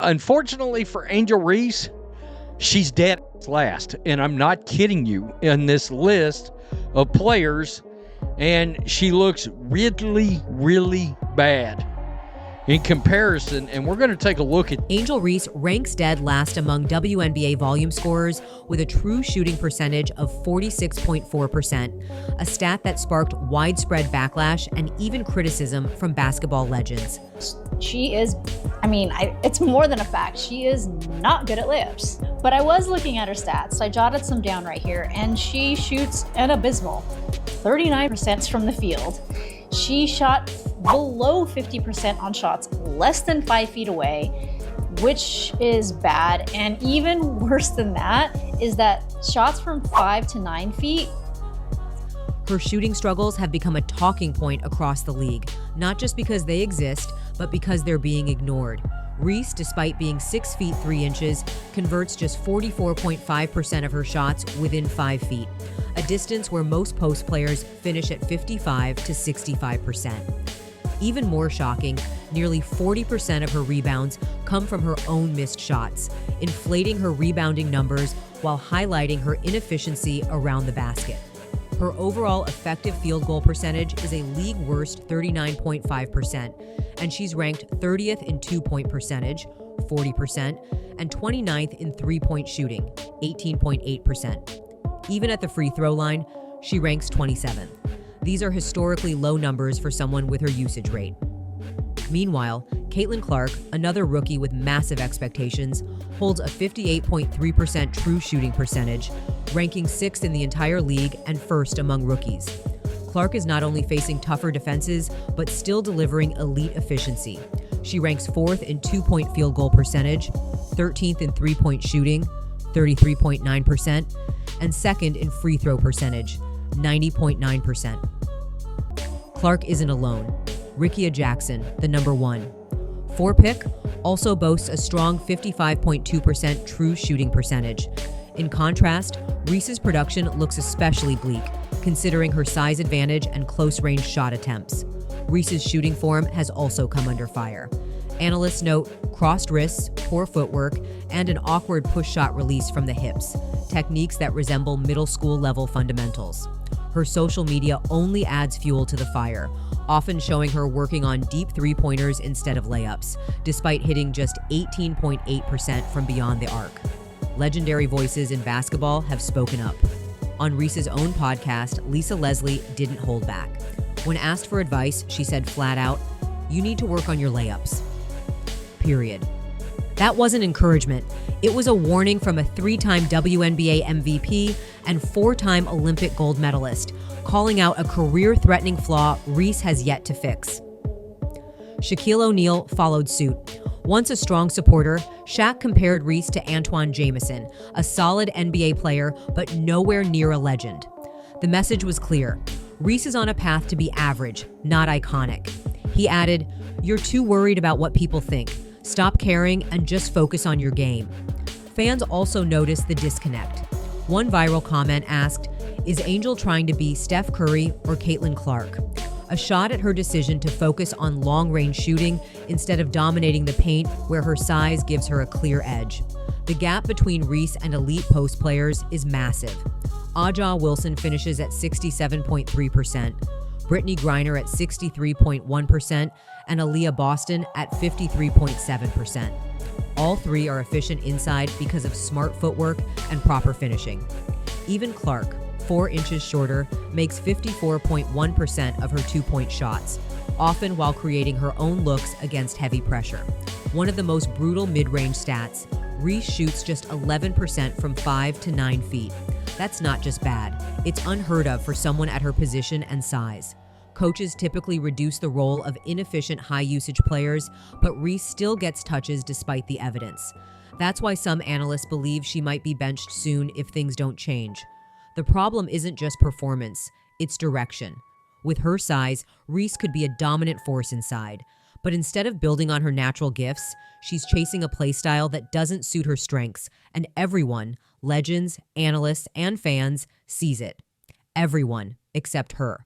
Unfortunately for Angel Reese, she's dead last. And I'm not kidding you in this list of players. And she looks really, really bad in comparison, and we're going to take a look at Angel Reese ranks dead last among WNBA volume scorers with a true shooting percentage of 46.4%, a stat that sparked widespread backlash and even criticism from basketball legends. She is, it's more than a fact, she is not good at layups. But I was looking at her stats, I jotted some down right here, and she shoots an abysmal 39% from the field. She shot below 50% on shots less than 5 feet away, which is bad. And even worse than that is that shots from 5 to 9 feet. Her shooting struggles have become a talking point across the league, not just because they exist, but because they're being ignored. Reese, despite being 6 feet 3 inches, converts just 44.5% of her shots within 5 feet, a distance where most post players finish at 55 to 65%. Even more shocking, nearly 40% of her rebounds come from her own missed shots, inflating her rebounding numbers while highlighting her inefficiency around the basket. Her overall effective field goal percentage is a league worst 39.5%, and she's ranked 30th in 2-point percentage, 40%, and 29th in 3-point shooting, 18.8%. Even at the free throw line, she ranks 27th. These are historically low numbers for someone with her usage rate. Meanwhile, Caitlin Clark, another rookie with massive expectations, holds a 58.3% true shooting percentage, ranking 6th in the entire league and 1st among rookies. Clark is not only facing tougher defenses, but still delivering elite efficiency. She ranks 4th in 2-point field goal percentage, 13th in 3-point shooting, 33.9%, and 2nd in free throw percentage, 90.9%. Clark isn't alone. Rickea Jackson, the number 1. 4-pick, also boasts a strong 55.2% true shooting percentage. In contrast, Reese's production looks especially bleak, considering her size advantage and close-range shot attempts. Reese's shooting form has also come under fire. Analysts note crossed wrists, poor footwork, and an awkward push shot release from the hips, techniques that resemble middle school level fundamentals. Her social media only adds fuel to the fire, often showing her working on deep three-pointers instead of layups, despite hitting just 18.8% from beyond the arc. Legendary voices in basketball have spoken up. On Reese's own podcast, Lisa Leslie didn't hold back. When asked for advice, she said flat out, "You need to work on your layups." Period. That wasn't encouragement. It was a warning from a 3-time WNBA MVP and 4-time Olympic gold medalist, calling out a career-threatening flaw Reese has yet to fix. Shaquille O'Neal followed suit. Once a strong supporter, Shaq compared Reese to Antoine Jamison, a solid NBA player, but nowhere near a legend. The message was clear. Reese is on a path to be average, not iconic. He added, "You're too worried about what people think. Stop caring and just focus on your game." Fans also noticed the disconnect. One viral comment asked, "Is Angel trying to be Steph Curry or Caitlin Clark?" A shot at her decision to focus on long-range shooting instead of dominating the paint where her size gives her a clear edge. The gap between Reese and elite post players is massive. Aja Wilson finishes at 67.3%, Brittany Griner at 63.1%, and Aaliyah Boston at 53.7%. All three are efficient inside because of smart footwork and proper finishing. Even Clark, 4 inches shorter, makes 54.1% of her 2-point shots, often while creating her own looks against heavy pressure. One of the most brutal mid-range stats, Reese shoots just 11% from 5 to 9 feet. That's not just bad, it's unheard of for someone at her position and size. Coaches typically reduce the role of inefficient high-usage players, but Reese still gets touches despite the evidence. That's why some analysts believe she might be benched soon if things don't change. The problem isn't just performance, it's direction. With her size, Reese could be a dominant force inside. But instead of building on her natural gifts, she's chasing a playstyle that doesn't suit her strengths, and everyone, legends, analysts, and fans, sees it. Everyone except her.